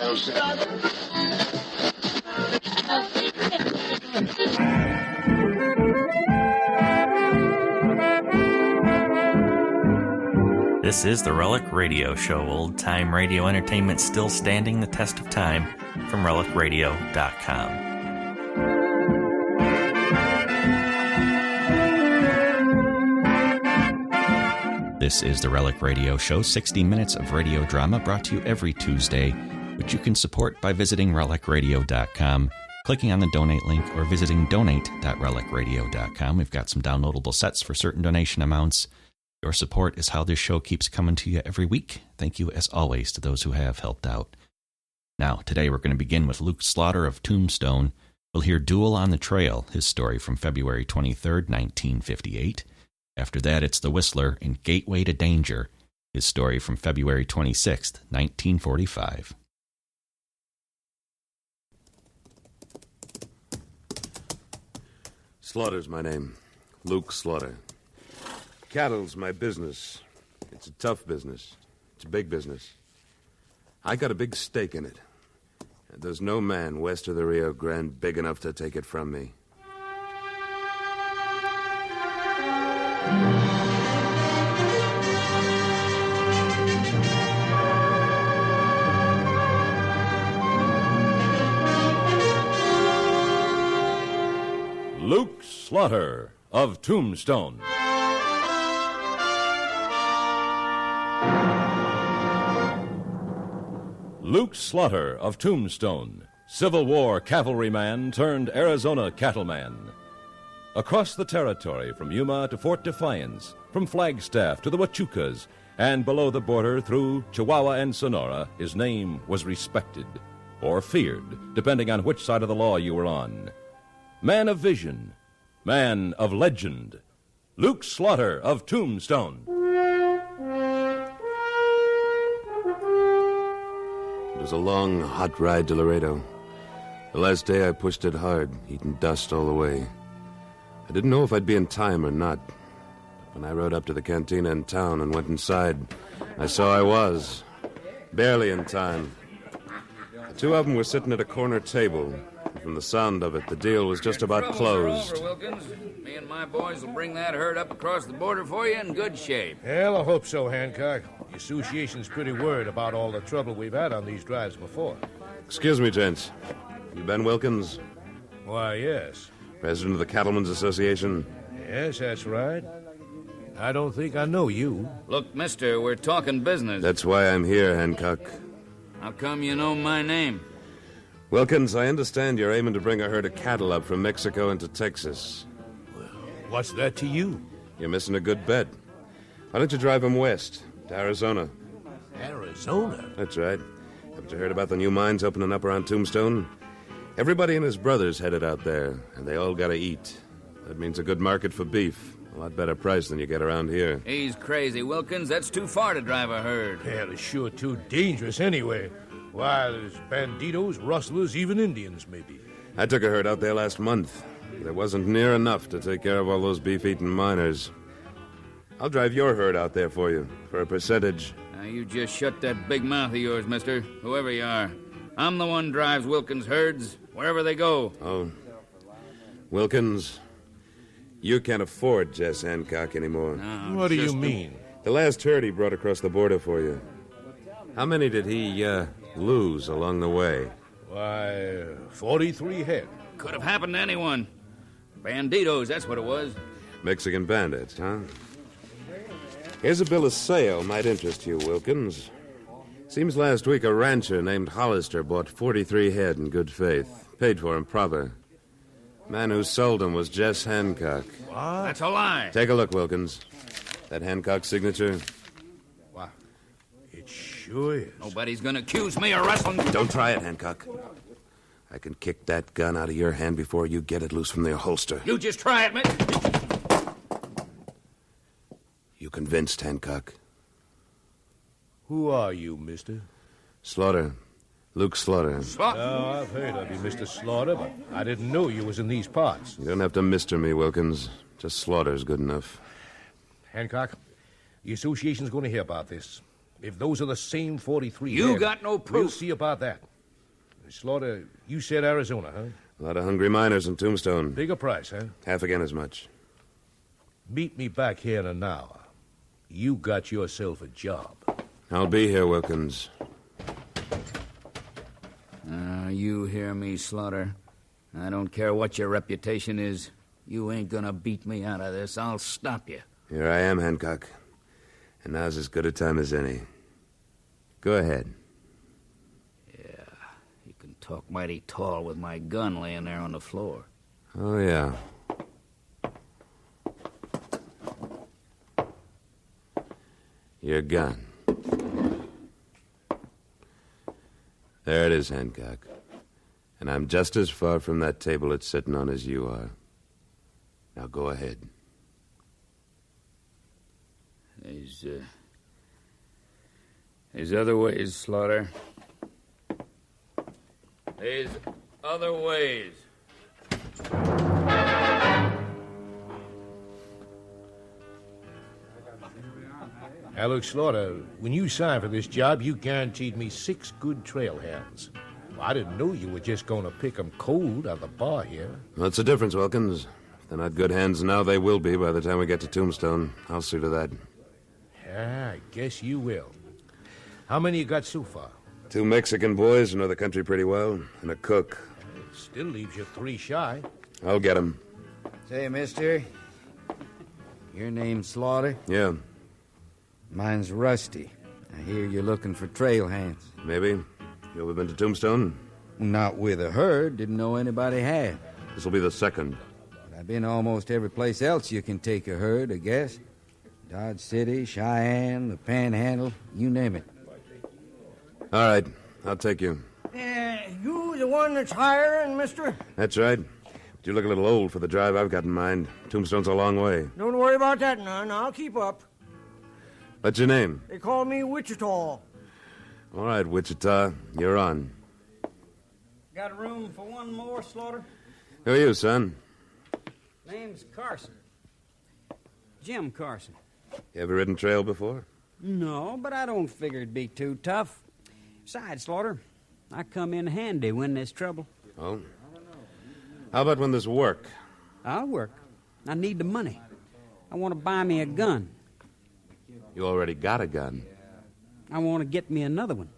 This is the Relic Radio Show, old-time radio entertainment still standing the test of time, from relicradio.com. This is the Relic Radio Show, 60 minutes of radio drama brought to you every Tuesday, which you can support by visiting relicradio.com, clicking on the donate link, or visiting donate.relicradio.com. We've got some downloadable sets for certain donation amounts. Your support is how this show keeps coming to you every week. Thank you, as always, to those who have helped out. Now, today we're going to begin with Luke Slaughter of Tombstone. We'll hear Duel on the Trail, his story from February 23rd, 1958. After that, it's The Whistler and Gateway to Danger, his story from February 26th, 1945. Slaughter's my name. Luke Slaughter. Cattle's my business. It's a tough business. It's a big business. I got a big stake in it. And there's no man west of the Rio Grande big enough to take it from me. Luke Slaughter of Tombstone. Luke Slaughter of Tombstone, Civil War cavalryman turned Arizona cattleman. Across the territory from Yuma to Fort Defiance, from Flagstaff to the Huachucas, and below the border through Chihuahua and Sonora, his name was respected, or feared, depending on which side of the law you were on. Man of vision, man of legend, Luke Slaughter of Tombstone. It was a long, hot ride to Laredo. The last day I pushed it hard, eating dust all the way. I didn't know if I'd be in time or not. But when I rode up to the cantina in town and went inside, I saw I was. Barely in time. The two of them were sitting at a corner table. From the sound of it, the deal was just about closed. Over, Wilkins. Me and my boys will bring that herd up across the border for you in good shape. Well, I hope so, Hancock. The association's pretty worried about all the trouble we've had on these drives before. Excuse me, gents. You Ben Wilkins? Why, yes. President of the Cattlemen's Association? Yes, that's right. I don't think I know you. Look, mister, we're talking business. That's why I'm here, Hancock. How come you know my name? Wilkins, I understand you're aiming to bring a herd of cattle up from Mexico into Texas. Well, what's that to you? You're missing a good bet. Why don't you drive them west, to Arizona? Arizona? That's right. Haven't you heard about the new mines opening up around Tombstone? Everybody and his brother's headed out there, and they all gotta eat. That means a good market for beef. A lot better price than you get around here. He's crazy, Wilkins. That's too far to drive a herd. Hell, it's sure too dangerous anyway. Why, there's banditos, rustlers, even Indians, maybe. I took a herd out there last month. There wasn't near enough to take care of all those beef-eating miners. I'll drive your herd out there for you, for a percentage. Now, you just shut that big mouth of yours, mister, whoever you are. I'm the one drives Wilkins' herds, wherever they go. Oh. Wilkins, you can't afford Jess Hancock anymore. No, What do you mean? The last herd he brought across the border for you. How many did he, lose along the way? Why, 43 head. Could have happened to anyone. Banditos, that's what it was. Mexican bandits, huh? Here's a bill of sale. Might interest you, Wilkins. Seems last week a rancher named Hollister bought 43 head in good faith. Paid for 'em proper. Man who sold 'em was Jess Hancock. What? That's a lie. Take a look, Wilkins. That Hancock signature? Why, it sure is. Nobody's gonna accuse me of rustling. Don't try it, Hancock. I can kick that gun out of your hand before you get it loose from the holster. You just try it, mister. You convinced, Hancock? Who are you, mister? Slaughter. Luke Slaughter. Oh, I've heard of you, Mr. Slaughter, but I didn't know you was in these parts. You don't have to mister me, Wilkins. Just Slaughter's good enough. Hancock, the association's going to hear about this. If those are the same 43 You head, got no proof. We'll see about that. Slaughter, you said Arizona, huh? A lot of hungry miners in Tombstone. Bigger price, huh? Half again as much. Meet me back here in an hour. You got yourself a job. I'll be here, Wilkins. You hear me, Slaughter? I don't care what your reputation is. You ain't gonna beat me out of this. I'll stop you. Here I am, Hancock. And now's as good a time as any. Go ahead. Yeah, you can talk mighty tall with my gun laying there on the floor. Oh, yeah. Your gun. There it is, Hancock. And I'm just as far from that table it's sitting on as you are. Now go ahead. There's other ways, Slaughter. There's other ways. Now, look, Slaughter, when you signed for this job, you guaranteed me 6 good trail hands. Well, I didn't know you were just going to pick 'em cold out of the bar here. What's the difference, Wilkins? If they're not good hands now, they will be by the time we get to Tombstone. I'll see to that. Yeah, I guess you will. How many you got so far? 2 Mexican boys who know the country pretty well, and a cook. It still leaves you 3 shy. I'll get 'em. Say, mister, your name's Slaughter? Yeah, Mine's Rusty. I hear you're looking for trail hands. maybe. You ever been to Tombstone? Not with a herd. Didn't know anybody had. This'll be the second. But I've been almost every place else you can take a herd, I guess. Dodge City, Cheyenne, the Panhandle, you name it. All right, I'll take you. You the one that's hiring, mister? That's right. But you look a little old for the drive I've got in mind. Tombstone's a long way. Don't worry about that, none. I'll keep up. What's your name? They call me Wichita. All right, Wichita, you're on. Got room for one more, Slaughter? Who are you, son? Name's Carson. Jim Carson. You ever ridden trail before? No, but I don't figure it'd be too tough. Besides, Slaughter, I come in handy when there's trouble. Oh? How about when there's work? I'll work. I need the money. I want to buy me a gun. You already got a gun. I want to get me another one.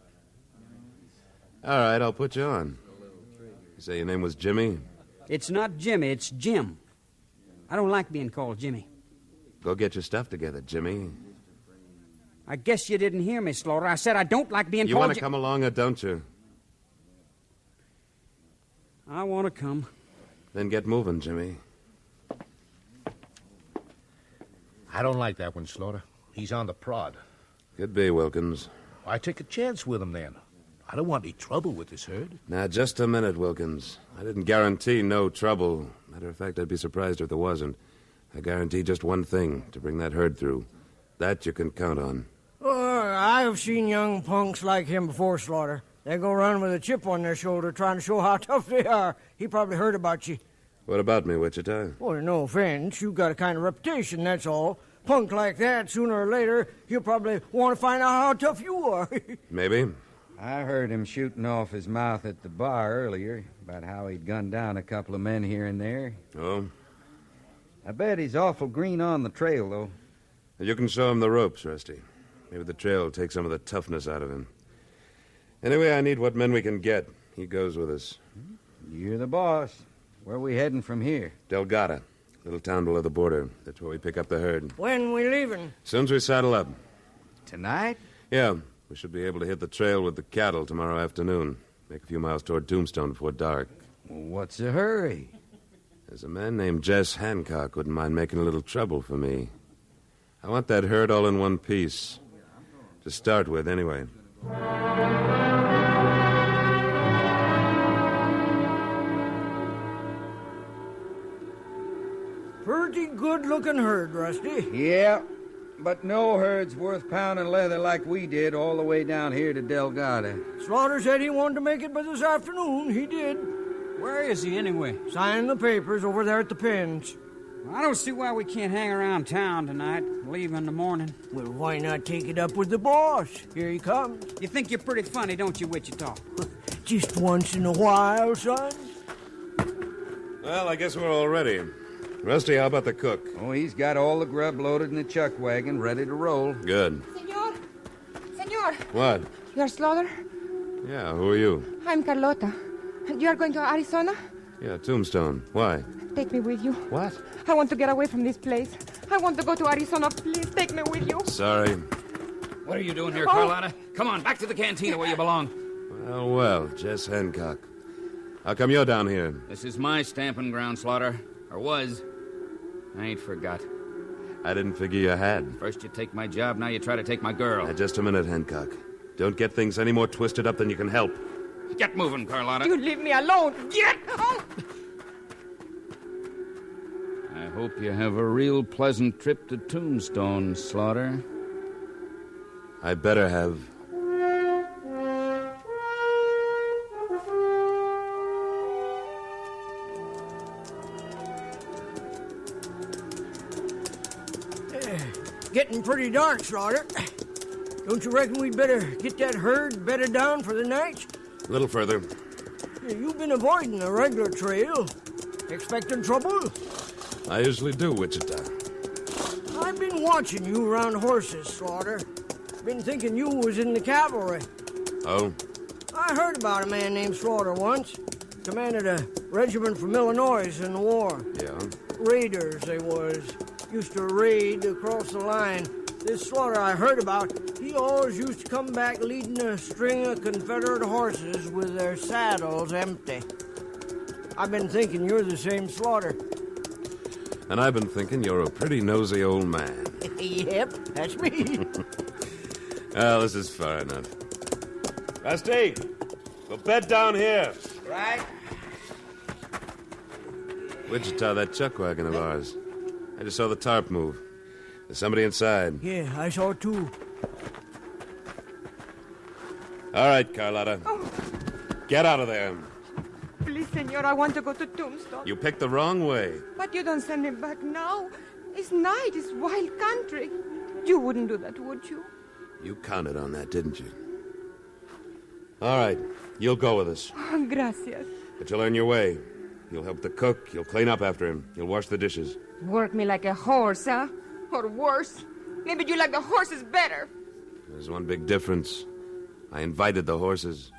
All right, I'll put you on. You say your name was Jimmy? It's not Jimmy, it's Jim. I don't like being called Jimmy. Go get your stuff together, Jimmy. I guess you didn't hear me, Slaughter. I said I don't like being You called want to come along or don't you? I want to come. Then get moving, Jimmy. I don't like that one, Slaughter. He's on the prod. Could be, Wilkins. Why take a chance with him, then? I don't want any trouble with this herd. Now, just a minute, Wilkins. I didn't guarantee no trouble. Matter of fact, I'd be surprised if there wasn't. I guarantee just one thing, to bring that herd through. That you can count on. I've seen young punks like him before, Slaughter. They go around with a chip on their shoulder trying to show how tough they are. He probably heard about you. What about me, Wichita? Well, no offense. You got a kind of reputation, that's all. Punk like that, sooner or later, he'll probably want to find out how tough you are. Maybe. I heard him shooting off his mouth at the bar earlier about how he'd gunned down a couple of men here and there. Oh? I bet he's awful green on the trail, though. You can show him the ropes, Rusty. Maybe the trail will take some of the toughness out of him. Anyway, I need what men we can get. He goes with us. You're the boss. Where are we heading from here? Delgado, little town below the border. That's where we pick up the herd. When we leaving? As soon as we saddle up. Tonight? Yeah, we should be able to hit the trail with the cattle tomorrow afternoon. Make a few miles toward Tombstone before dark. Well, what's the hurry? There's a man named Jess Hancock wouldn't mind making a little trouble for me. I want that herd all in one piece. To start with, anyway. Pretty good-looking herd, Rusty. Yeah, but no herd's worth pounding leather like we did all the way down here to Delgado. Slaughter said he wanted to make it by this afternoon. He did. Where is he, anyway? Signing the papers over there at the pens. I don't see why we can't hang around town tonight, leave in the morning. Well, why not take it up with the boss? Here he comes. You think you're pretty funny, don't you, Wichita? Just once in a while, son. Well, I guess we're all ready. Rusty, how about the cook? Oh, he's got all the grub loaded in the chuck wagon, ready to roll. Good. Senor. What? You're Slaughter? Yeah, who are you? I'm Carlota. You are going to Arizona? Yeah, Tombstone. Why? Take me with you. What? I want to get away from this place. I want to go to Arizona. Please take me with you. Sorry. What are you doing here, Carlotta? Come on, back to the cantina where you belong. Well, Jess Hancock. How come you're down here? This is my stamping ground, Slaughter. Or was. I ain't forgot. I didn't figure you had. First you take my job, now you try to take my girl. Now, just a minute, Hancock. Don't get things any more twisted up than you can help. Get moving, Carlotta. You leave me alone. Get out! I hope you have a real pleasant trip to Tombstone, Slaughter. I better have. Getting pretty dark, Slaughter. Don't you reckon we'd better get that herd bedded down for the night? A little further. You've been avoiding the regular trail. Expecting trouble? I usually do, Wichita. I've been watching you around horses, Slaughter. Been thinking you was in the cavalry. Oh? I heard about a man named Slaughter once. Commanded a regiment from Illinois in the war. Yeah? Raiders, they was. Used to raid across the line. This Slaughter I heard about, he always used to come back leading a string of Confederate horses with their saddles empty. I've been thinking you're the same Slaughter. And I've been thinking you're a pretty nosy old man. Yep, that's me. Well, this is far enough. Rusty, go bed down here. Right. Wichita, that chuck wagon of ours. I just saw the tarp move. There's somebody inside. Yeah, I saw it too. All right, Carlotta. Oh. Get out of there. Please, senor, I want to go to Tombstone. You picked the wrong way. But you don't send him back now. It's night. It's wild country. You wouldn't do that, would you? You counted on that, didn't you? All right, you'll go with us. Oh, gracias. But you'll earn your way. You'll help the cook. You'll clean up after him. You'll wash the dishes. Work me like a horse, huh? Or worse. Maybe you like the horses better. There's one big difference. I invited the horses.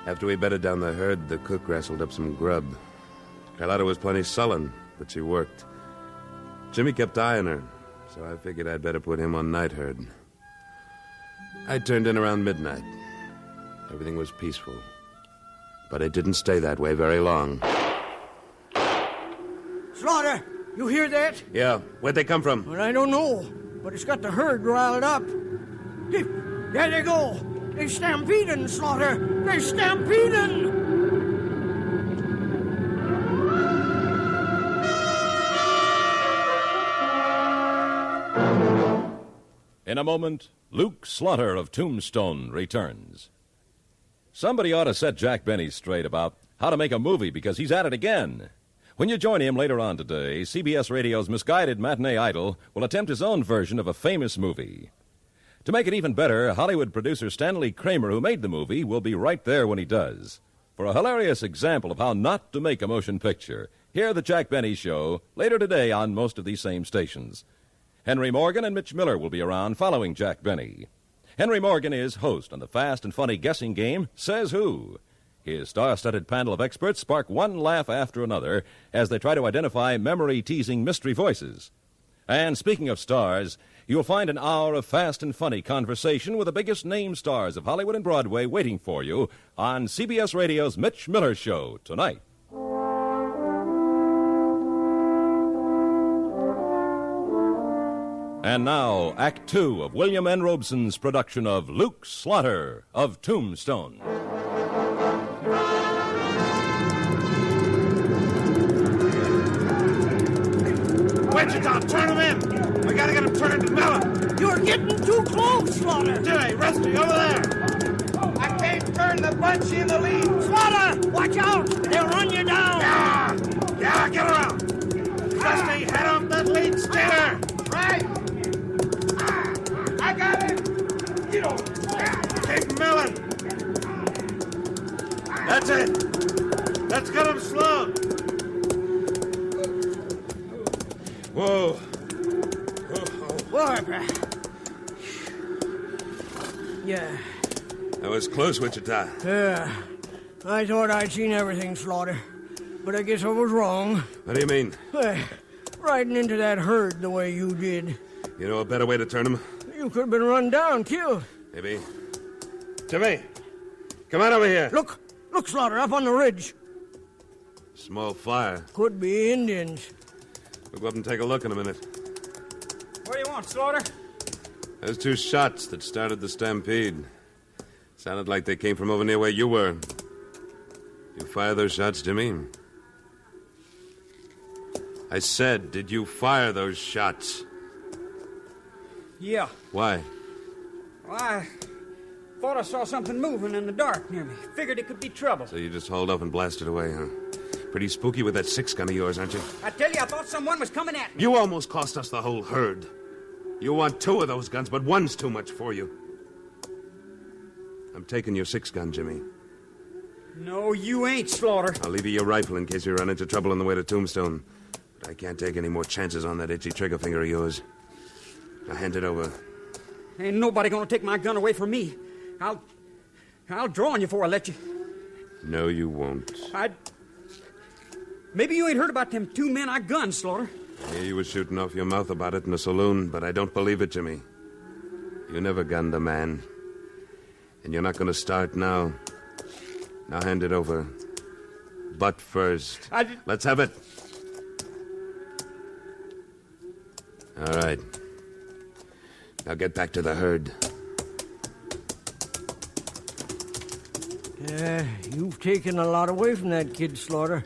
After we bedded down the herd, the cook wrestled up some grub. Carlotta was plenty sullen, but she worked. Jimmy kept eyeing her, so I figured I'd better put him on night herd. I turned in around midnight. Everything was peaceful. But it didn't stay that way very long. Slaughter, you hear that? Yeah, where'd they come from? Well, I don't know, but it's got the herd riled up. There they go. They're stampeding, Slaughter. They're stampeding. In a moment, Luke Slaughter of Tombstone returns. Somebody ought to set Jack Benny straight about how to make a movie, because he's at it again. When you join him later on today, CBS Radio's misguided matinee idol will attempt his own version of a famous movie. To make it even better, Hollywood producer Stanley Kramer, who made the movie, will be right there when he does. For a hilarious example of how not to make a motion picture, hear The Jack Benny Show later today on most of these same stations. Henry Morgan and Mitch Miller will be around following Jack Benny. Henry Morgan is host on the fast and funny guessing game, Says Who. His star-studded panel of experts spark one laugh after another as they try to identify memory-teasing mystery voices. And speaking of stars, you'll find an hour of fast and funny conversation with the biggest name stars of Hollywood and Broadway waiting for you on CBS Radio's Mitch Miller Show tonight. And now, Act Two of William N. Robeson's production of Luke Slaughter of Tombstone. Wichita, turn him in! We gotta get him turned to melon! You're getting too close, Slaughter! Jimmy, Rusty, over there! I Skipper and the bunch in the lead. Slaughter, watch out! They'll run you down. Yeah, get around. Dusty, head off that lead steamer. Right. I got it. You know. Keep milling. That's it. Let's get him slow. Whoa. Barbara. Yeah. That was close, Wichita. Yeah. I thought I'd seen everything, Slaughter. But I guess I was wrong. What do you mean? Riding into that herd the way you did. You know a better way to turn him? You could have been run down, killed. Maybe. Jimmy, come on over here. Look, Slaughter, up on the ridge. Small fire. Could be Indians. We'll go up and take a look in a minute. What do you want, Slaughter? Those 2 shots that started the stampede. Sounded like they came from over near where you were. You fire those shots, Jimmy? I said, did you fire those shots? Yeah. Why? Well, I thought I saw something moving in the dark near me. Figured it could be trouble. So you just hauled up and blasted away, huh? Pretty spooky with that 6-gun of yours, aren't you? I tell you, I thought someone was coming at me. You almost cost us the whole herd. You want 2 of those guns, but 1's too much for you. I'm taking your 6-gun, Jimmy. No, you ain't, Slaughter. I'll leave you your rifle in case you run into trouble on the way to Tombstone. But I can't take any more chances on that itchy trigger finger of yours. Now hand it over. Ain't nobody gonna take my gun away from me. I'll draw on you before I let you. No, you won't. Maybe you ain't heard about them 2 men I gunned, Slaughter. Yeah, you was shooting off your mouth about it in the saloon, but I don't believe it, Jimmy. You never gunned a man. And you're not going to start now. Now hand it over. But first. Let's have it. All right. Now get back to the herd. Yeah, you've taken a lot away from that kid, Slaughter.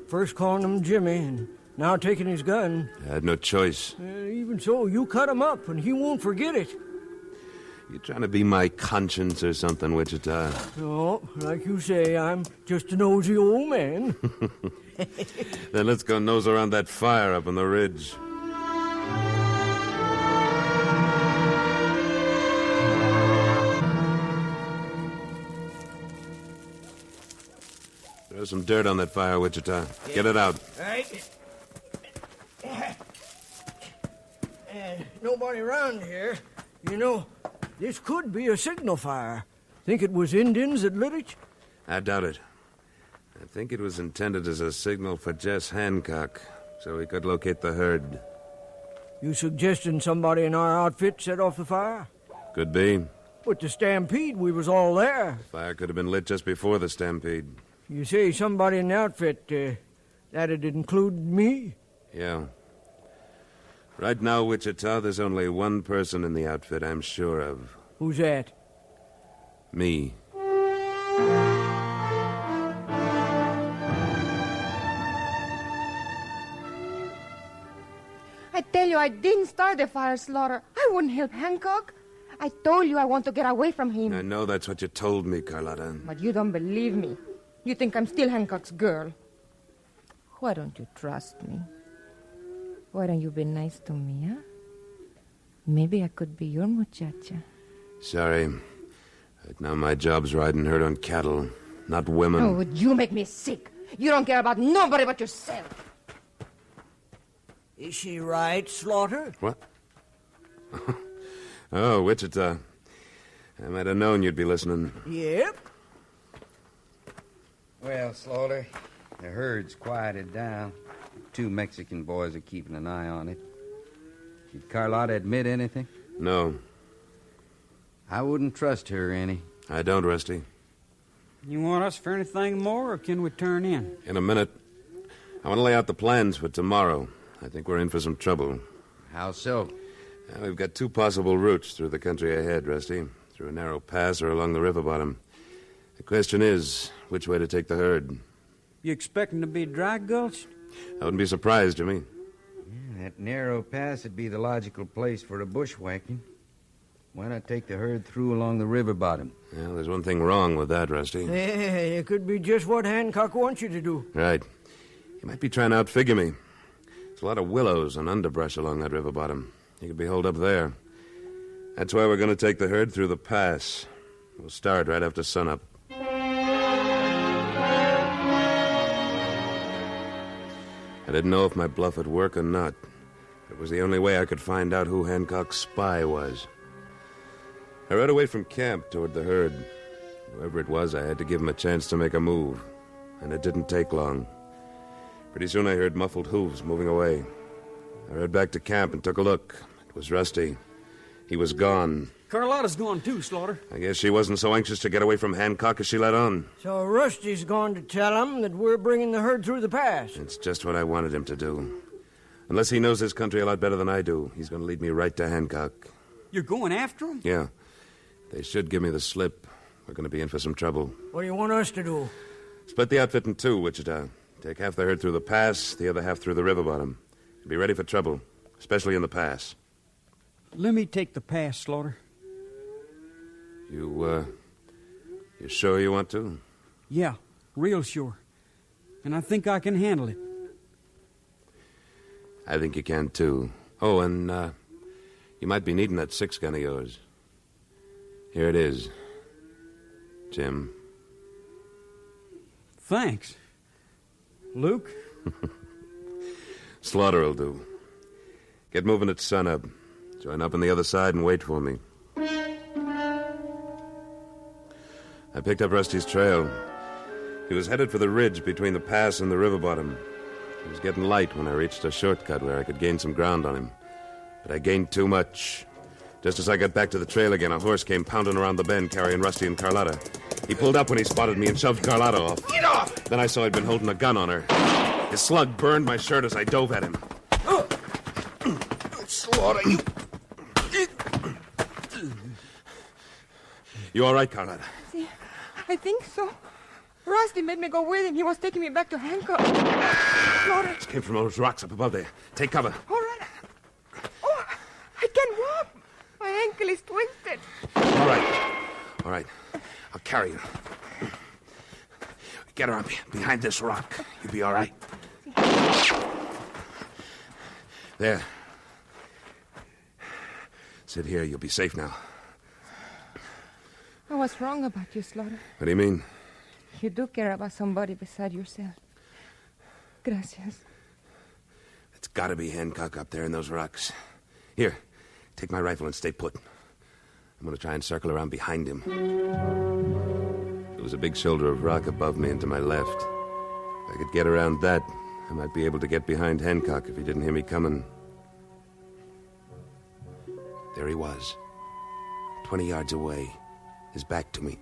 First calling him Jimmy, and now taking his gun. I had no choice. Even so, you cut him up, and he won't forget it. You trying to be my conscience or something, Wichita? No, like you say, I'm just a nosy old man. Then let's go nose around that fire up on the ridge. Throw some dirt on that fire, Wichita. Get it out. Right. Nobody around here. You know, this could be a signal fire. Think it was Indians that lit it? I doubt it. I think it was intended as a signal for Jess Hancock, so we could locate the herd. You suggesting somebody in our outfit set off the fire? Could be. With the stampede, we was all there. The fire could have been lit just before the stampede. You say somebody in the outfit, that'd include me? Yeah. Right now, Wichita, there's only one person in the outfit I'm sure of. Who's that? Me. I tell you, I didn't start the fire, Slaughter. I wouldn't help Hancock. I told you I want to get away from him. I know that's what you told me, Carlotta. But you don't believe me. You think I'm still Hancock's girl. Why don't you trust me? Why don't you be nice to me, huh? Maybe I could be your muchacha. Sorry. Right now my job's riding herd on cattle, not women. Oh, you make me sick. You don't care about nobody but yourself. Is she right, Slaughter? What? Oh, Wichita. I might have known you'd be listening. Yep. Well, Slaughter, the herd's quieted down. 2 Mexican boys are keeping an eye on it. Did Carlotta admit anything? No. I wouldn't trust her any. I don't, Rusty. You want us for anything more, or can we turn in? In a minute. I want to lay out the plans for tomorrow. I think we're in for some trouble. How so? We've got 2 possible routes through the country ahead, Rusty. Through a narrow pass or along the river bottom. The question is, which way to take the herd? You expecting to be dry gulched? I wouldn't be surprised, Jimmy. That narrow pass would be the logical place for a bushwhacking. Why not take the herd through along the river bottom? Well, there's one thing wrong with that, Rusty. Hey, it could be just what Hancock wants you to do. Right. He might be trying to outfigure me. There's a lot of willows and underbrush along that river bottom. He could be holed up there. That's why we're going to take the herd through the pass. We'll start right after sunup. I didn't know if my bluff would work or not. It was the only way I could find out who Hancock's spy was. I rode away from camp toward the herd. Whoever it was, I had to give him a chance to make a move. And it didn't take long. Pretty soon I heard muffled hooves moving away. I rode back to camp and took a look. It was Rusty. He was gone. Carlotta's gone too, Slaughter. I guess she wasn't so anxious to get away from Hancock as she let on. So Rusty's going to tell him that we're bringing the herd through the pass. It's just what I wanted him to do. Unless he knows this country a lot better than I do, he's going to lead me right to Hancock. You're going after him? Yeah. They should give me the slip. We're going to be in for some trouble. What do you want us to do? Split the outfit in two, Wichita. Take half the herd through the pass, the other half through the river bottom. Be ready for trouble, especially in the pass. Let me take the pass, Slaughter. You sure you want to? Yeah, real sure. And I think I can handle it. I think you can, too. Oh, and, you might be needing that 6-gun of yours. Here it is, Jim. Thanks. Luke? Slaughter will do. Get moving at sunup. Join up on the other side and wait for me. I picked up Rusty's trail. He was headed for the ridge between the pass and the river bottom. It was getting light when I reached a shortcut where I could gain some ground on him. But I gained too much. Just as I got back to the trail again, a horse came pounding around the bend carrying Rusty and Carlotta. He pulled up when he spotted me and shoved Carlotta off. Get off! Then I saw he'd been holding a gun on her. His slug burned my shirt as I dove at him. Slaughter, you... You all right, Carlotta? See, I think so. Rusty made me go with him. He was taking me back to Hancock. Slaughter. It came from those rocks up above there. Take cover. All right. Oh, I can't walk. My ankle is twisted. All right. I'll carry you. Get her up behind this rock. You'll be all right. There. Sit here. You'll be safe now. I was wrong about you, Slaughter. What do you mean? You do care about somebody beside yourself. Gracias. It's got to be Hancock up there in those rocks. Here, take my rifle and stay put. I'm going to try and circle around behind him. There was a big shoulder of rock above me and to my left. If I could get around that, I might be able to get behind Hancock if he didn't hear me coming. There he was, 20 yards away, his back to me.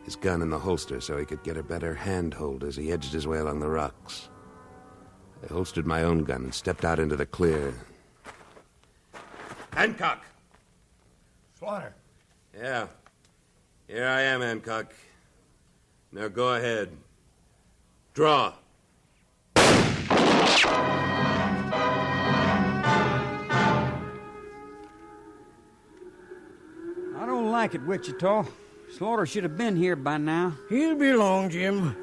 His gun in the holster so he could get a better handhold as he edged his way along the rocks. I holstered my own gun and stepped out into the clear. Hancock! Slaughter. Yeah. Here I am, Hancock. Now go ahead. Draw. I don't like it, Wichita. Slaughter should have been here by now. He'll be along, Jim.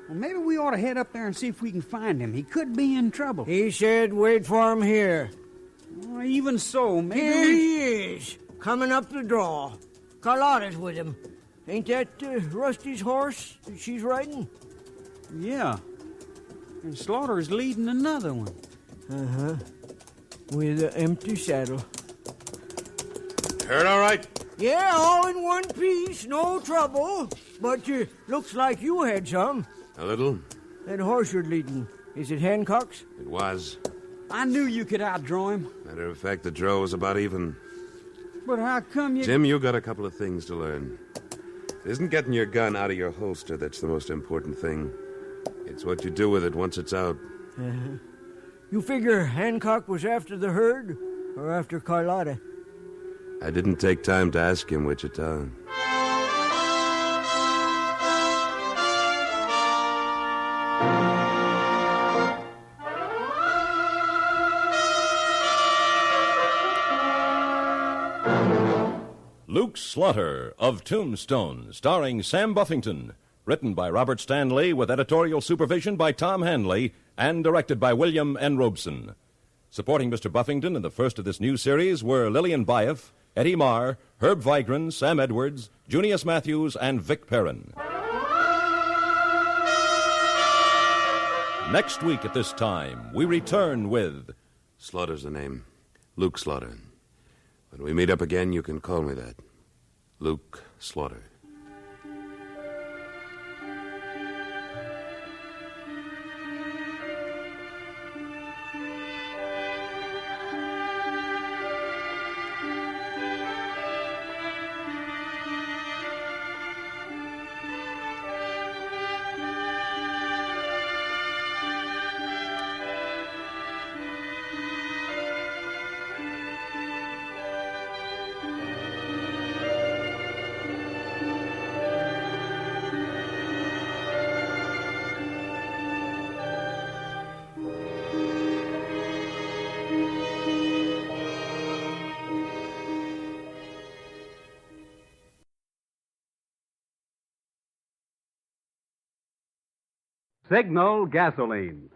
Well, maybe we ought to head up there and see if we can find him. He could be in trouble. He said wait for him here. Well, even so, maybe Here he is, coming up the draw. Carlotta's with him. Ain't that Rusty's horse that she's riding? Yeah. And Slaughter's leading another one. Uh-huh. With an empty saddle. Heard all right? Yeah, all in one piece, no trouble. But looks like you had some. A little. That horse you're leading, is it Hancock's? It was. I knew you could outdraw him. Matter of fact, the draw was about even. But how come you... Jim, you got a couple of things to learn. It isn't getting your gun out of your holster that's the most important thing. It's what you do with it once it's out. Uh-huh. You figure Hancock was after the herd or after Carlotta? I didn't take time to ask him, Wichita. Luke Slaughter of Tombstone, starring Sam Buffington. Written by Robert Stanley with editorial supervision by Tom Hanley and directed by William N. Robeson. Supporting Mr. Buffington in the first of this new series were Lillian Baeff, Eddie Marr, Herb Vigran, Sam Edwards, Junius Matthews, and Vic Perrin. Next week at this time, we return with... Slaughter's the name. Luke Slaughter. When we meet up again, you can call me that. Luke Slaughter. Signal gasoline.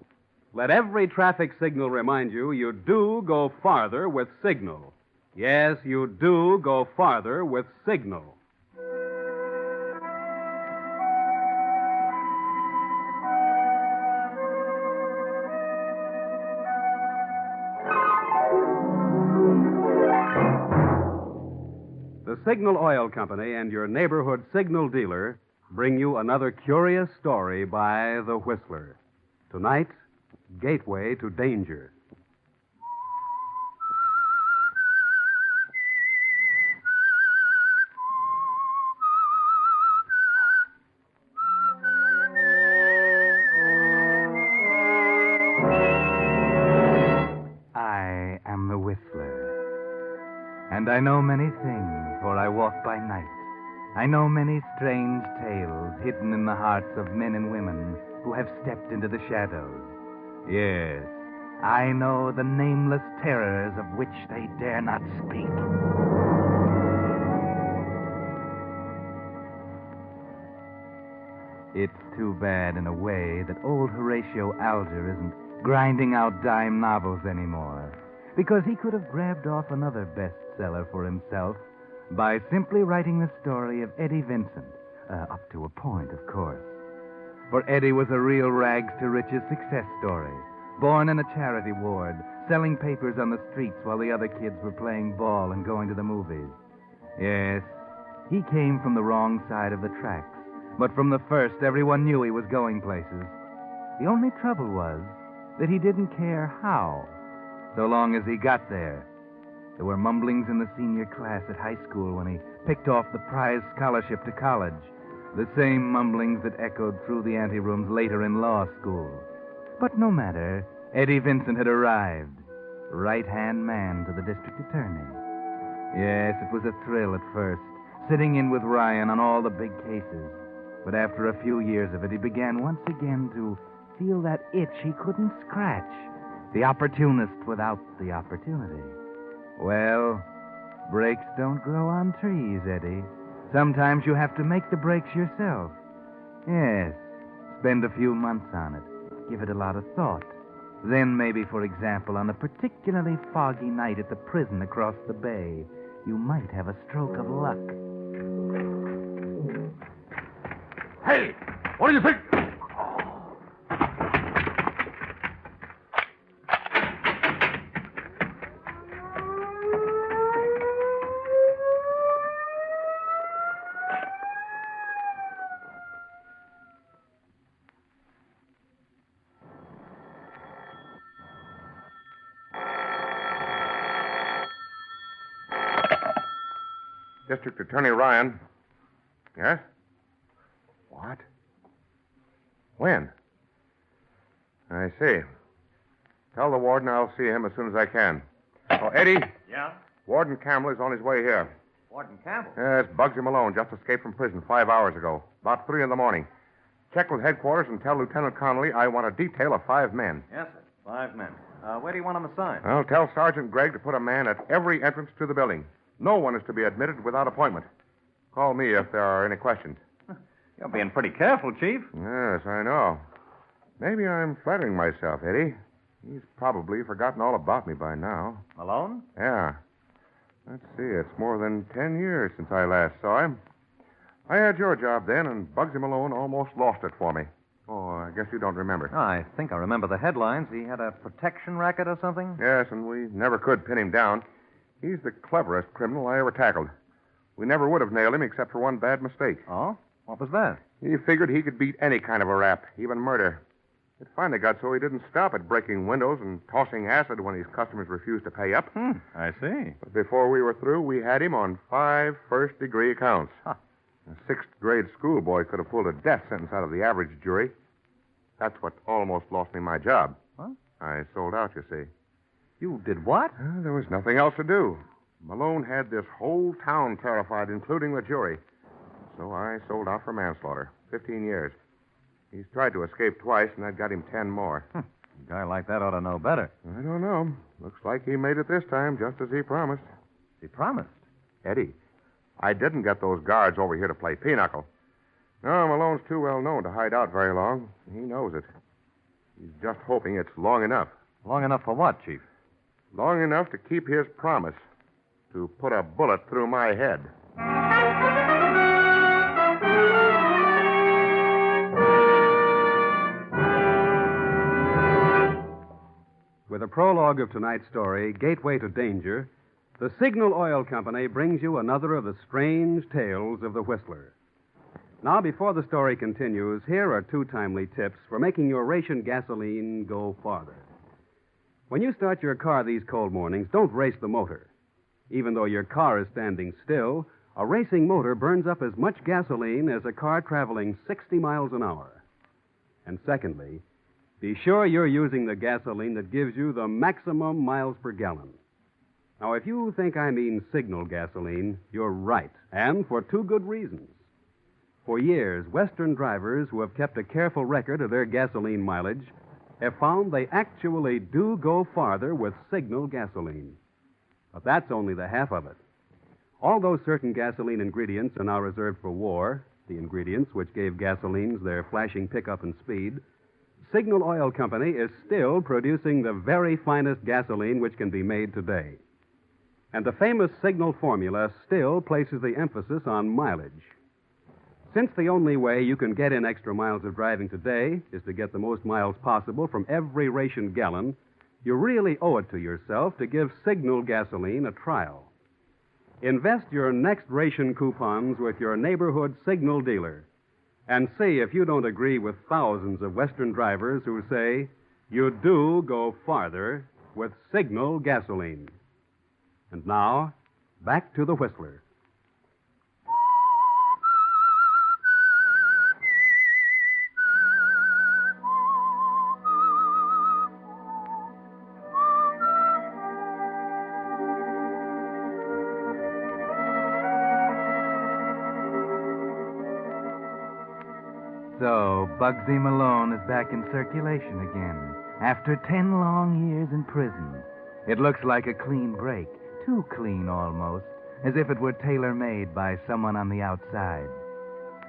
Let every traffic signal remind you you do go farther with Signal. Yes, you do go farther with Signal. The Signal Oil Company and your neighborhood Signal dealer bring you another curious story by The Whistler. Tonight, Gateway to Danger. I am the Whistler, and I know many things, for I walk by night. I know many strange tales hidden in the hearts of men and women who have stepped into the shadows. Yes, I know the nameless terrors of which they dare not speak. It's too bad, in a way, that old Horatio Alger isn't grinding out dime novels anymore, because he could have grabbed off another bestseller for himself by simply writing the story of Eddie Vincent, up to a point, of course. For Eddie was a real rags-to-riches success story, born in a charity ward, selling papers on the streets while the other kids were playing ball and going to the movies. Yes, he came from the wrong side of the tracks, but from the first, everyone knew he was going places. The only trouble was that he didn't care how, so long as he got there. There were mumblings in the senior class at high school when he picked off the prize scholarship to college. The same mumblings that echoed through the anterooms later in law school. But no matter, Eddie Vincent had arrived. Right-hand man to the district attorney. Yes, it was a thrill at first, sitting in with Ryan on all the big cases. But after a few years of it, he began once again to feel that itch he couldn't scratch. The opportunist without the opportunity. Well, breaks don't grow on trees, Eddie. Sometimes you have to make the breaks yourself. Yes, spend a few months on it. Give it a lot of thought. Then maybe, for example, on a particularly foggy night at the prison across the bay, you might have a stroke of luck. Hey, what do you think? District Attorney Ryan. Yes? What? When? I see. Tell the warden I'll see him as soon as I can. Oh, Eddie. Yeah? Warden Campbell is on his way here. Warden Campbell? Yes, Bugsy Malone just escaped from prison 5 hours ago, about 3 a.m. Check with headquarters and tell Lieutenant Connolly I want a detail of 5 men. Yes, sir. 5 men. Where do you want them assigned? I'll tell Sergeant Gregg to put a man at every entrance to the building. No one is to be admitted without appointment. Call me if there are any questions. You're being pretty careful, Chief. Yes, I know. Maybe I'm flattering myself, Eddie. He's probably forgotten all about me by now. Malone? Yeah. Let's see, it's more than 10 years since I last saw him. I had your job then, and Bugsy Malone almost lost it for me. Oh, I guess you don't remember. I think I remember the headlines. He had a protection racket or something? Yes, and we never could pin him down. He's the cleverest criminal I ever tackled. We never would have nailed him except for one bad mistake. Oh? What was that? He figured he could beat any kind of a rap, even murder. It finally got so he didn't stop at breaking windows and tossing acid when his customers refused to pay up. I see. But before we were through, we had him on 5 first-degree counts. Huh. A 6th-grade schoolboy could have pulled a death sentence out of the average jury. That's what almost lost me my job. What? I sold out, you see. You did what? There was nothing else to do. Malone had this whole town terrified, including the jury. So I sold out for manslaughter. 15 years. He's tried to escape twice, and that got him 10 more. A guy like that ought to know better. I don't know. Looks like he made it this time, just as he promised. He promised? Eddie, I didn't get those guards over here to play pinochle. No, Malone's too well known to hide out very long. He knows it. He's just hoping it's long enough. Long enough for what, Chief? Long enough to keep his promise to put a bullet through my head. With a prologue of tonight's story, Gateway to Danger, the Signal Oil Company brings you another of the strange tales of the Whistler. Now, before the story continues, here are 2 timely tips for making your ration gasoline go farther. When you start your car these cold mornings, don't race the motor. Even though your car is standing still, a racing motor burns up as much gasoline as a car traveling 60 miles an hour. And secondly, be sure you're using the gasoline that gives you the maximum miles per gallon. Now, if you think I mean Signal gasoline, you're right, and for 2 good reasons. For years, Western drivers who have kept a careful record of their gasoline mileage have found they actually do go farther with Signal gasoline. But that's only the half of it. Although certain gasoline ingredients are now reserved for war, the ingredients which gave gasolines their flashing pickup and speed, Signal Oil Company is still producing the very finest gasoline which can be made today. And the famous Signal formula still places the emphasis on mileage. Since the only way you can get in extra miles of driving today is to get the most miles possible from every ration gallon, you really owe it to yourself to give Signal gasoline a trial. Invest your next ration coupons with your neighborhood Signal dealer. And see if you don't agree with thousands of Western drivers who say you do go farther with Signal gasoline. And now, back to the Whistler. So, Bugsy Malone is back in circulation again, after 10 long years in prison. It looks like a clean break, too clean almost, as if it were tailor-made by someone on the outside.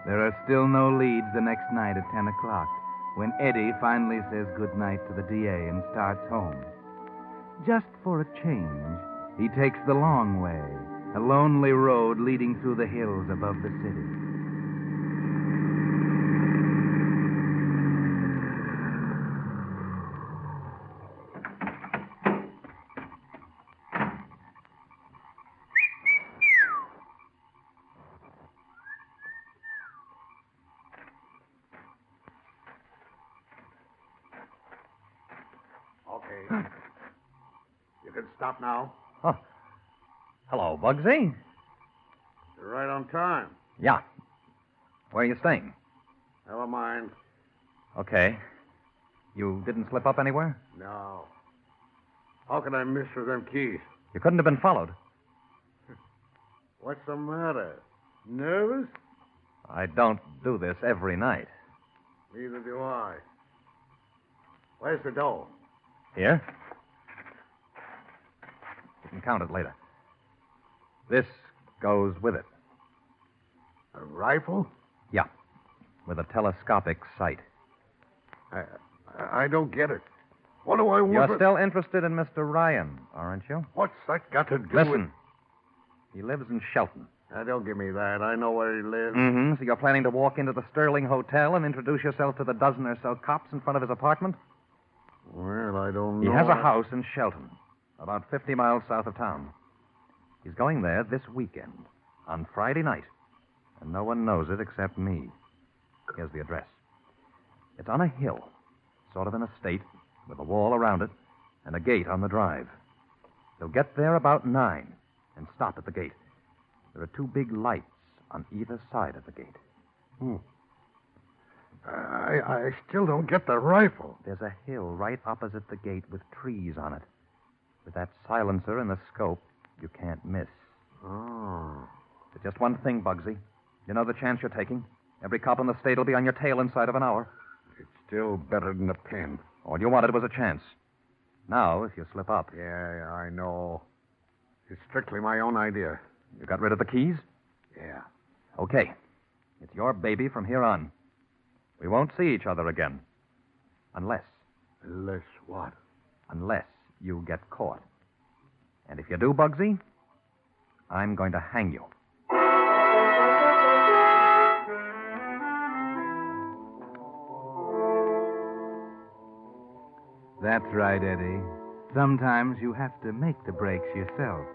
There are still no leads the next night at 10 o'clock, when Eddie finally says goodnight to the DA and starts home. Just for a change, he takes the long way, a lonely road leading through the hills above the city. Okay. You can stop now. Huh. Hello, Bugsy. You're right on time. Yeah. Where are you staying? Never mind. Okay. You didn't slip up anywhere? No. How can I miss for them keys? You couldn't have been followed. What's the matter? Nervous? I don't do this every night. Neither do I. Where's the dough? Here? You can count it later. This goes with it. A rifle? Yeah, with a telescopic sight. I don't get it. What do I want? You're still interested in Mr. Ryan, aren't you? What's that got to do with... Listen. He lives in Shelton. Now, don't give me that. I know where he lives. Mm-hmm. So you're planning to walk into the Sterling Hotel and introduce yourself to the dozen or so cops in front of his apartment? Well, I don't He know. has a house in Shelton, about 50 miles south of town. He's going there this weekend, on Friday night. And no one knows it except me. Here's the address. It's on a hill, sort of an estate, with a wall around it and a gate on the drive. He'll get there about 9 and stop at the gate. There are 2 big lights on either side of the gate. I still don't get the rifle. There's a hill right opposite the gate with trees on it. With that silencer and the scope, you can't miss. Oh. There's just one thing, Bugsy. You know the chance you're taking? Every cop in the state will be on your tail inside of an hour. It's still better than a pen. All you wanted was a chance. Now, if you slip up... Yeah, I know. It's strictly my own idea. You got rid of the keys? Yeah. Okay. It's your baby from here on. We won't see each other again. Unless... Unless what? Unless you get caught. And if you do, Bugsy, I'm going to hang you. That's right, Eddie. Sometimes you have to make the breaks yourself.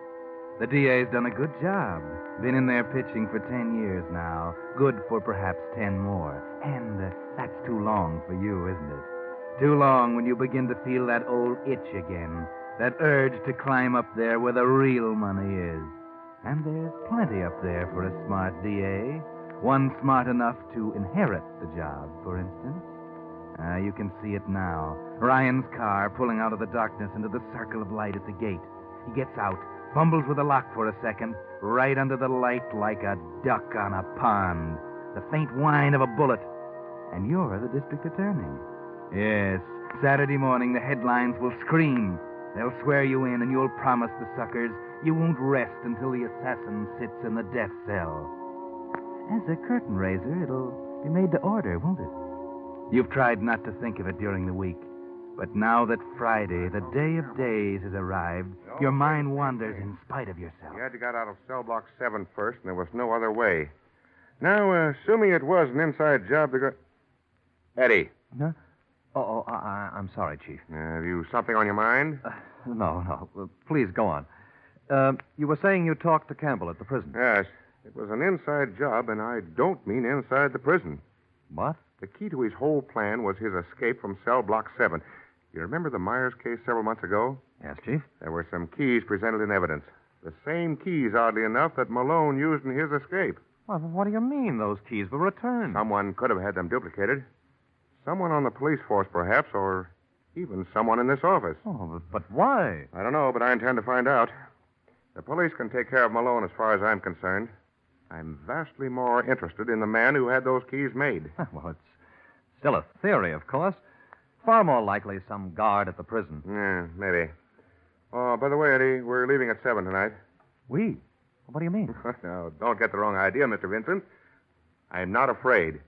The DA's done a good job. Been in there pitching for 10 years now. Good for perhaps 10 more. And that's too long for you, isn't it? Too long when you begin to feel that old itch again. That urge to climb up there where the real money is. And there's plenty up there for a smart DA. One smart enough to inherit the job, for instance. You can see it now. Ryan's car pulling out of the darkness into the circle of light at the gate. He gets out, fumbles with the lock for a second, right under the light like a duck on a pond. The faint whine of a bullet. And you're the district attorney. Yes, Saturday morning the headlines will scream. They'll swear you in and you'll promise the suckers you won't rest until the assassin sits in the death cell. As a curtain raiser, it'll be made to order, won't it? You've tried not to think of it during the week. But now that Friday, the day of days, has arrived, your mind wanders in spite of yourself. You had to get out of cell block 7 first, and there was no other way. Now, assuming it was an inside job to go... Eddie. Huh? I'm sorry, Chief. Have you something on your mind? No. Please go on. You were saying you talked to Campbell at the prison. Yes. It was an inside job, and I don't mean inside the prison. What? The key to his whole plan was his escape from cell block 7. You remember the Myers case several months ago? Yes, Chief. There were some keys presented in evidence. The same keys, oddly enough, that Malone used in his escape. Well, what do you mean those keys were returned? Someone could have had them duplicated. Someone on the police force, perhaps, or even someone in this office. Oh, but why? I don't know, but I intend to find out. The police can take care of Malone as far as I'm concerned. I'm vastly more interested in the man who had those keys made. Well, it's still a theory, of course. Far more likely some guard at the prison. Yeah, maybe. Oh, by the way, Eddie, we're leaving at 7 tonight. We? What do you mean? Now, don't get the wrong idea, Mr. Vincent. I'm not afraid.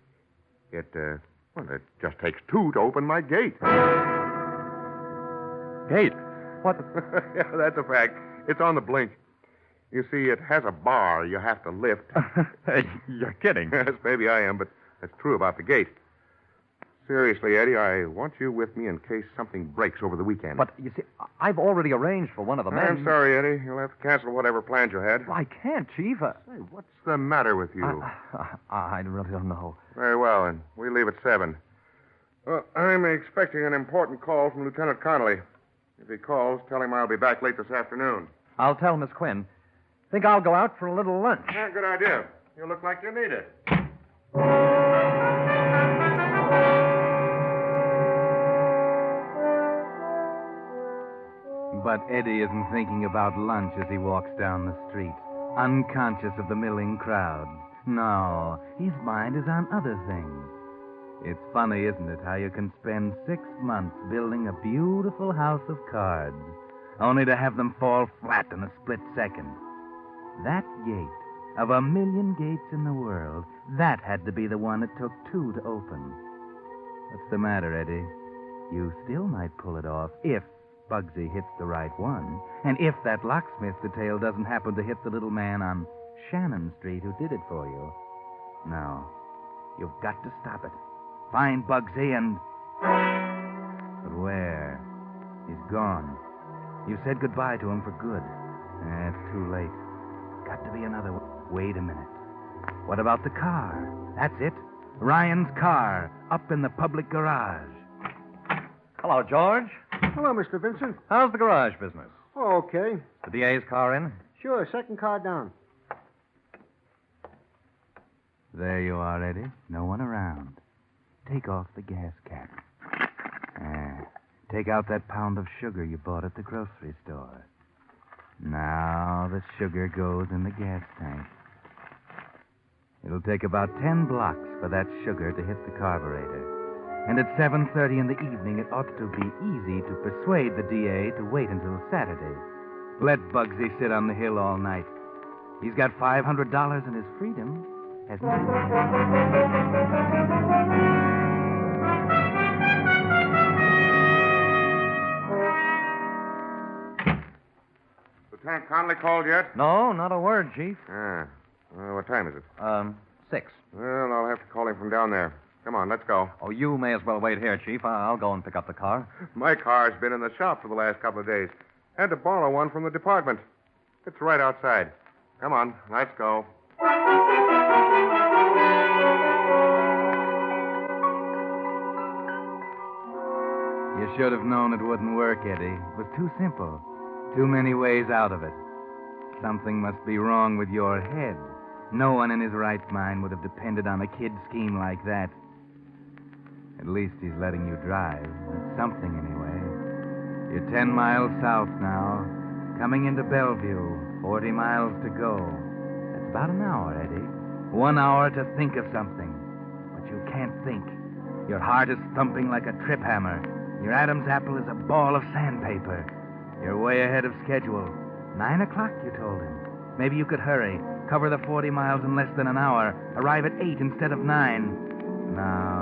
It just takes 2 to open my gate. Gate? What? Yeah, that's a fact. It's on the blink. You see, it has a bar you have to lift. You're kidding. Yes, maybe I am, but that's true about the gate. Seriously, Eddie, I want you with me in case something breaks over the weekend. But, you see, I've already arranged for one of the men. I'm sorry, Eddie. You'll have to cancel whatever plans you had. Well, I can't, Chief. Say, what's the matter with you? I really don't know. Very well, and we leave at 7. Well, I'm expecting an important call from Lieutenant Connolly. If he calls, tell him I'll be back late this afternoon. I'll tell Miss Quinn. Think I'll go out for a little lunch. Yeah, good idea. You look like you need it. But Eddie isn't thinking about lunch as he walks down the street, unconscious of the milling crowd. No, his mind is on other things. It's funny, isn't it, how you can spend 6 months building a beautiful house of cards, only to have them fall flat in a split second. That gate, of 1,000,000 gates in the world, that had to be the one it took 2 to open. What's the matter, Eddie? You still might pull it off if Bugsy hits the right one, and if that locksmith detail doesn't happen to hit the little man on Shannon Street who did it for you. No, you've got to stop it. Find Bugsy and... But where? He's gone. You said goodbye to him for good. It's too late. Got to be another way. Wait a minute. What about the car? That's it. Ryan's car, up in the public garage. Hello, George. Hello, Mr. Vincent. How's the garage business? Oh, okay. The DA's car in? Sure, second car down. There you are, Eddie. No one around. Take off the gas cap. Take out that pound of sugar you bought at the grocery store. Now the sugar goes in the gas tank. It'll take about 10 blocks for that sugar to hit the carburetor. And at 7:30 in the evening, it ought to be easy to persuade the DA to wait until Saturday. Let Bugsy sit on the hill all night. He's got $500 in his freedom, hasn't he? Lieutenant Conley called yet? No, not a word, Chief. What time is it? 6. Well, I'll have to call him from down there. Come on, let's go. Oh, you may as well wait here, Chief. I'll go and pick up the car. My car's been in the shop for the last couple of days. Had to borrow one from the department. It's right outside. Come on, let's go. You should have known it wouldn't work, Eddie. It was too simple. Too many ways out of it. Something must be wrong with your head. No one in his right mind would have depended on a kid scheme like that. At least he's letting you drive. That's something, anyway. You're 10 miles south now. Coming into Bellevue. 40 miles to go. That's about an hour, Eddie. 1 hour to think of something. But you can't think. Your heart is thumping like a trip hammer. Your Adam's apple is a ball of sandpaper. You're way ahead of schedule. 9 o'clock, you told him. Maybe you could hurry. Cover the 40 miles in less than an hour. Arrive at 8 instead of 9. No.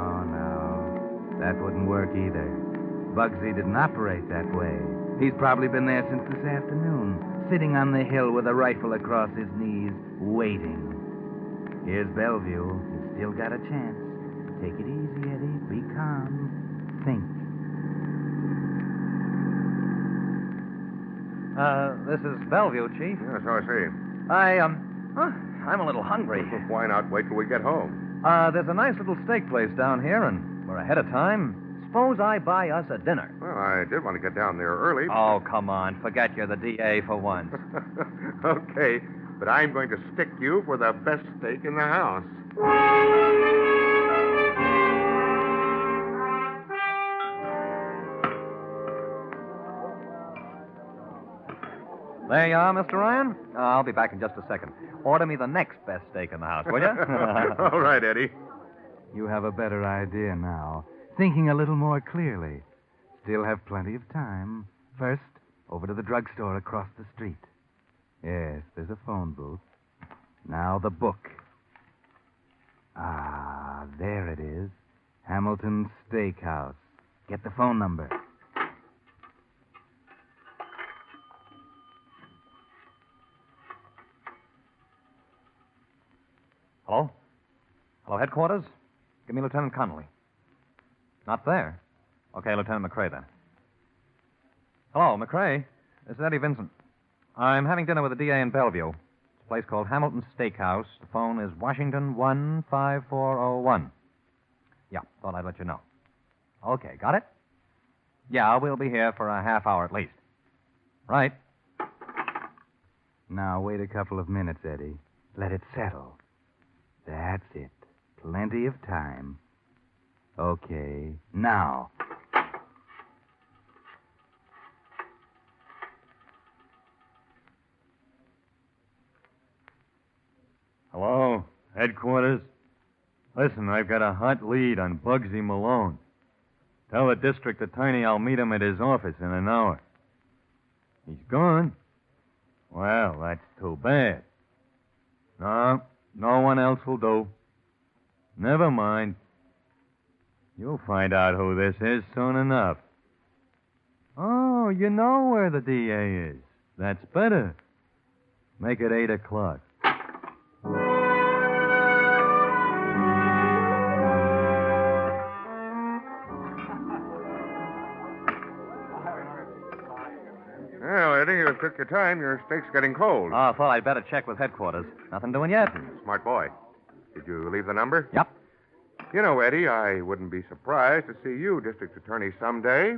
That wouldn't work either. Bugsy didn't operate that way. He's probably been there since this afternoon, sitting on the hill with a rifle across his knees, waiting. Here's Bellevue. You've still got a chance. Take it easy, Eddie. Be calm. Think. This is Bellevue, Chief. Yeah, so I see. I'm a little hungry. Why not wait till we get home? There's a nice little steak place down here, and we're ahead of time. Suppose I buy us a dinner. Well, I did want to get down there early. Oh, come on. Forget you're the DA for once. Okay, but I'm going to stick you for the best steak in the house. There you are, Mr. Ryan. I'll be back in just a second. Order me the next best steak in the house, will you? All right, Eddie. You have a better idea now. Thinking a little more clearly. Still have plenty of time. First, over to the drugstore across the street. Yes, there's a phone booth. Now the book. Ah, there it is. Hamilton's Steakhouse. Get the phone number. Hello? Hello, headquarters? Give me Lieutenant Connolly. Not there? Okay, Lieutenant McCrae, then. Hello, McCrae. This is Eddie Vincent. I'm having dinner with the DA in Bellevue. It's a place called Hamilton's Steakhouse. The phone is Washington 15401. Yeah, thought I'd let you know. Okay, got it? Yeah, we'll be here for a half hour at least. Right. Now, wait a couple of minutes, Eddie. Let it settle. That's it. Plenty of time. Okay, now. Hello, headquarters. Listen, I've got a hot lead on Bugsy Malone. Tell the district attorney I'll meet him at his office in an hour. He's gone? Well, that's too bad. No one else will do. Never mind. You'll find out who this is soon enough. Oh, you know where the DA is. That's better. Make it 8 o'clock. Well, Eddie, you took your time. Your steak's getting cold. Oh, I thought I'd better check with headquarters. Nothing doing yet. Smart boy. Did you leave the number? Yep. You know, Eddie, I wouldn't be surprised to see you district attorney someday.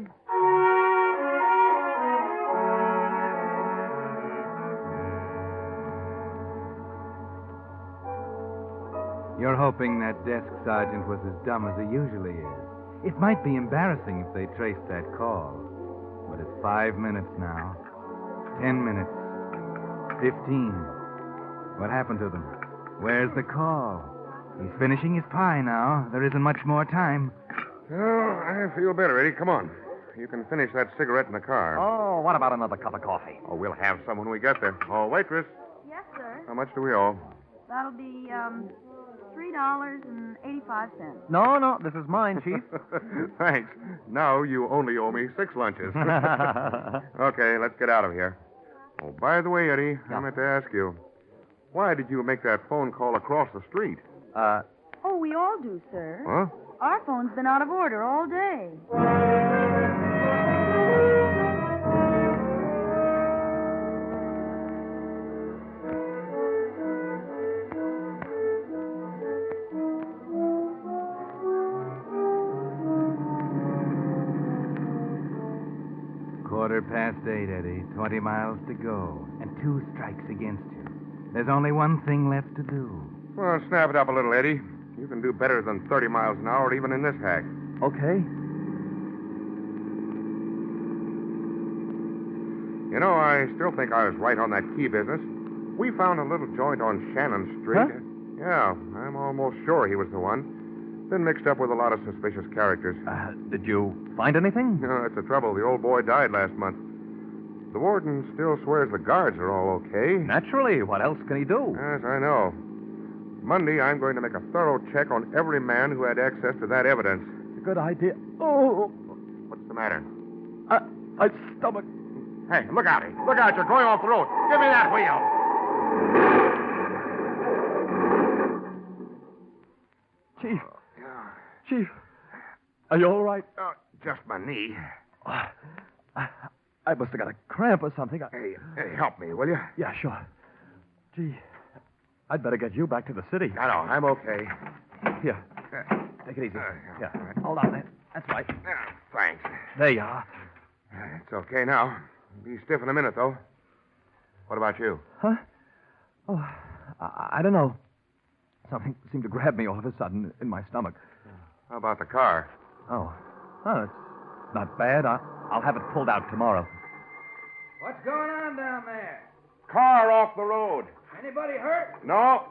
You're hoping that desk sergeant was as dumb as he usually is. It might be embarrassing if they traced that call. But it's 5 minutes now. 10 minutes. 15. What happened to them? Where's the call? He's finishing his pie now. There isn't much more time. Oh, I feel better, Eddie. Come on. You can finish that cigarette in the car. Oh, what about another cup of coffee? Oh, we'll have some when we get there. Oh, waitress, Yes, sir. how much do we owe? That'll be, $3.85. No, this is mine, Chief. Thanks. Now you only owe me 6 lunches. Okay, let's get out of here. Oh, by the way, Eddie, I meant to ask you, why did you make that phone call across the street? Oh, we all do, sir. Huh? Our phone's been out of order all day. Quarter past 8, Eddie. 20 miles to go. And 2 strikes against you. There's only one thing left to do. Well, snap it up a little, Eddie. You can do better than 30 miles an hour even in this hack. Okay. You know, I still think I was right on that key business. We found a little joint on Shannon Street. Huh? Yeah, I'm almost sure he was the one. Been mixed up with a lot of suspicious characters. Did you find anything? No, that's the trouble. The old boy died last month. The warden still swears the guards are all okay. Naturally. What else can he do? Yes, I know. Monday, I'm going to make a thorough check on every man who had access to that evidence. Good idea. Oh, What's the matter? my stomach. Hey, look out, Eddie. Look out, you're going off the road. Give me that wheel. Chief, are you all right? Just my knee. I must have got a cramp or something. Hey, help me, will you? Yeah, sure. Gee, I'd better get you back to the city. I know, I'm okay. Here, take it easy. Yeah, hold on there. That's right. Thanks. There you are. It's okay now. Be stiff in a minute, though. What about you? Huh? Oh, I don't know. Something seemed to grab me all of a sudden in my stomach. How about the car? Oh, it's not bad. I'll have it pulled out tomorrow. What's going on down there? Car off the road. Anybody hurt? No.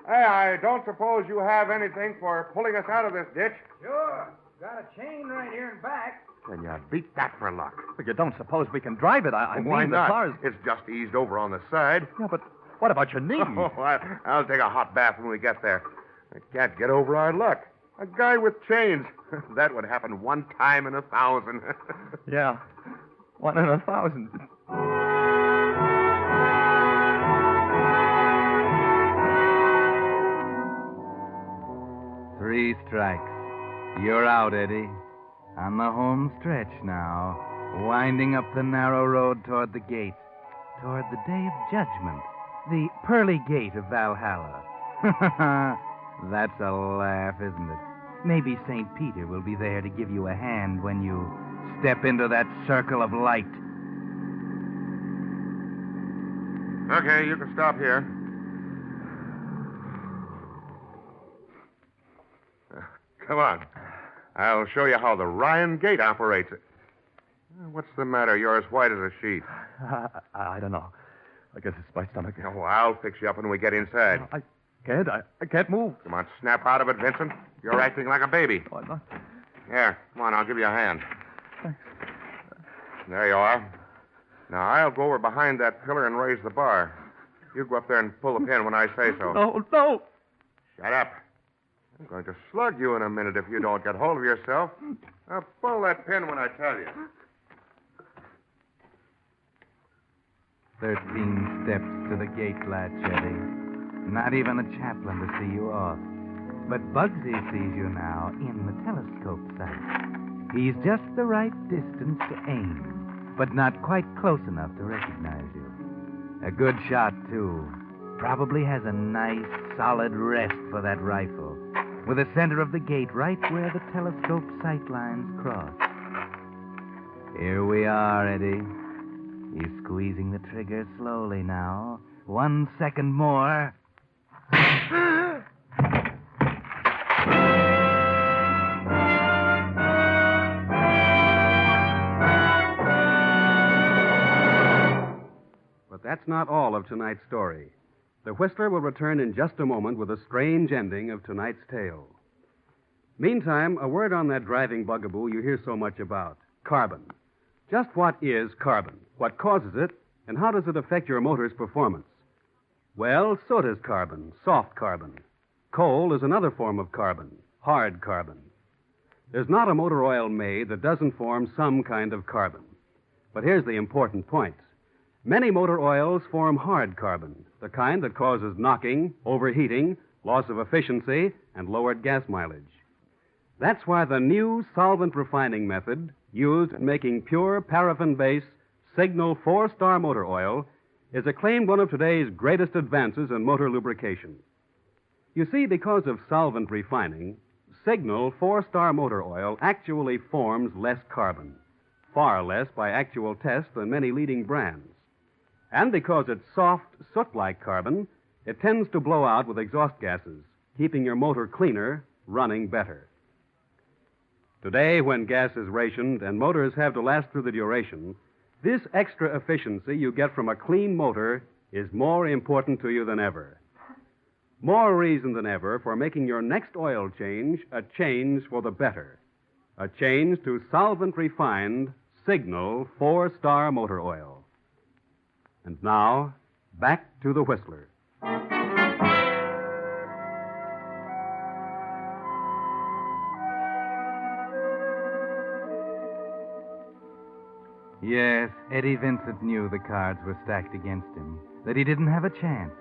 Hey, I don't suppose you have anything for pulling us out of this ditch? Sure. Got a chain right here in back. Can you beat that for luck? But you don't suppose we can drive it? I Why mean, not? the car's... It's just eased over on the side. Yeah, but what about your knee? Oh, I'll take a hot bath when we get there. I can't get over our luck. A guy with chains. That would happen one time in 1,000. Yeah, 1 in 1,000. Three strikes. You're out, Eddie. On the home stretch now, winding up the narrow road toward the gate, toward the day of judgment, the pearly gate of Valhalla. That's a laugh, isn't it? Maybe St. Peter will be there to give you a hand when you step into that circle of light. Okay, you can stop here. Come on. I'll show you how the Ryan Gate operates. What's the matter? You're as white as a sheet. I don't know. I guess it's my stomach. Oh, I'll fix you up when we get inside. I can't move. Come on, snap out of it, Vincent. You're acting like a baby. Oh, I'm not. Here, come on, I'll give you a hand. Thanks. There you are. Now, I'll go over behind that pillar and raise the bar. You go up there and pull the pin when I say so. No, no. Shut up. I'm going to slug you in a minute if you don't get hold of yourself. Now, pull that pin when I tell you. 13 steps to the gate latch, Eddie. Not even a chaplain to see you off. But Bugsy sees you now in the telescope sight. He's just the right distance to aim, but not quite close enough to recognize you. A good shot, too. Probably has a nice, solid rest for that rifle, with the center of the gate right where the telescope sight lines cross. Here we are, Eddie. He's squeezing the trigger slowly now. 1 second more. But that's not all of tonight's story. The Whistler will return in just a moment with a strange ending of tonight's tale. Meantime, a word on that driving bugaboo you hear so much about, carbon. Just what is carbon? What causes it? And how does it affect your motor's performance? Well, so does carbon, soft carbon. Coal is another form of carbon, hard carbon. There's not a motor oil made that doesn't form some kind of carbon. But here's the important point. Many motor oils form hard carbon, the kind that causes knocking, overheating, loss of efficiency, and lowered gas mileage. That's why the new solvent refining method used in making pure paraffin-based Signal 4-Star motor oil is acclaimed one of today's greatest advances in motor lubrication. You see, because of solvent refining, Signal 4-Star motor oil actually forms less carbon, far less by actual tests than many leading brands. And because it's soft, soot-like carbon, it tends to blow out with exhaust gases, keeping your motor cleaner, running better. Today, when gas is rationed and motors have to last through the duration, this extra efficiency you get from a clean motor is more important to you than ever. More reason than ever for making your next oil change a change for the better. A change to solvent-refined Signal 4-Star motor oil. And now, back to the Whistler. Yes, Eddie Vincent knew the cards were stacked against him, that he didn't have a chance.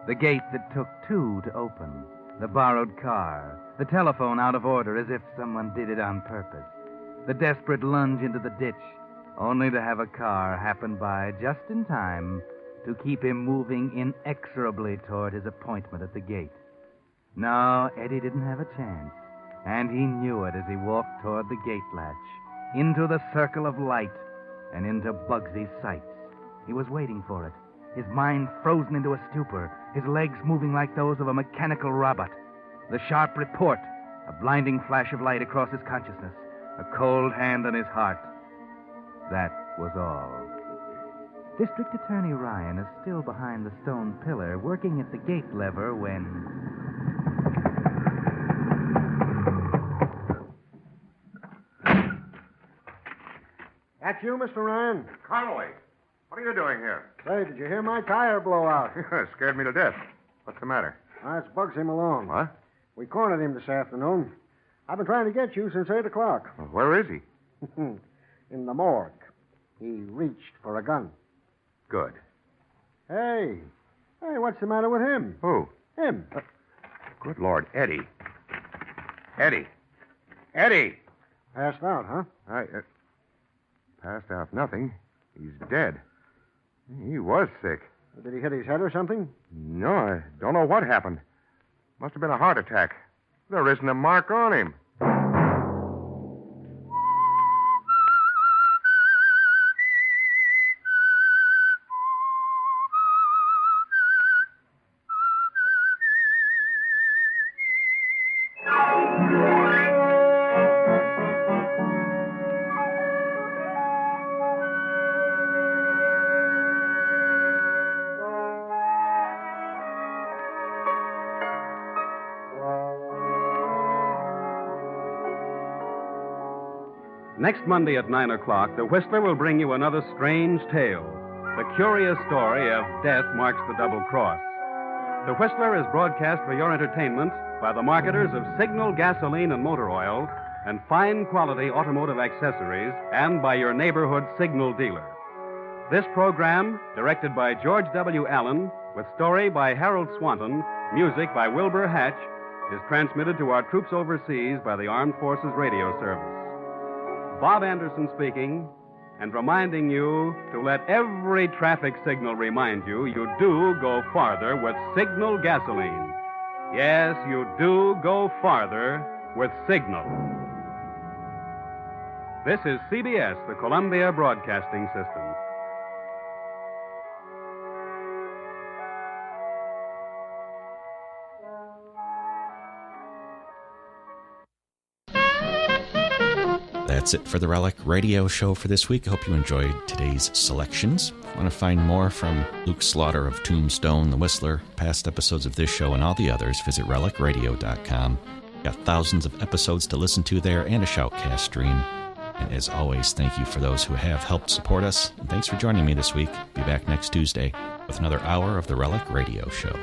The gate that took 2 to open, the borrowed car, the telephone out of order as if someone did it on purpose, the desperate lunge into the ditch, only to have a car happen by just in time to keep him moving inexorably toward his appointment at the gate. No, Eddie didn't have a chance, and he knew it as he walked toward the gate latch, into the circle of light, and into Bugsy's sights. He was waiting for it, his mind frozen into a stupor, his legs moving like those of a mechanical robot. The sharp report, a blinding flash of light across his consciousness, a cold hand on his heart. That was all. District Attorney Ryan is still behind the stone pillar, working at the gate lever when... That's you, Mr. Ryan? Connolly, what are you doing here? Say, did you hear my tire blow out? Scared me to death. What's the matter? That's Bugsy Malone. What? We cornered him this afternoon. I've been trying to get you since 8 o'clock. Well, where is he? In the morgue. He reached for a gun. Good. Hey, what's the matter with him? Who? Him. Good Lord, Eddie. Eddie. Passed out, huh? Passed out nothing. He's dead. He was sick. Did he hit his head or something? No, I don't know what happened. Must have been a heart attack. There isn't a mark on him. Next Monday at 9 o'clock, the Whistler will bring you another strange tale. The curious story of death marks the double cross. The Whistler is broadcast for your entertainment by the marketers of Signal gasoline and motor oil and fine quality automotive accessories, and by your neighborhood Signal dealer. This program, directed by George W. Allen, with story by Harold Swanton, music by Wilbur Hatch, is transmitted to our troops overseas by the Armed Forces Radio Service. Bob Anderson speaking, and reminding you to let every traffic signal remind you do go farther with Signal gasoline. Yes, you do go farther with Signal. This is CBS, the Columbia Broadcasting System. That's it for the Relic Radio Show for this week. I hope you enjoyed today's selections. If you want to find more from Luke Slaughter of Tombstone, The Whistler, past episodes of this show and all the others, visit relicradio.com. Got thousands of episodes to listen to there and a shoutcast stream. And as always, thank you for those who have helped support us. And thanks for joining me this week. Be back next Tuesday with another hour of the Relic Radio Show.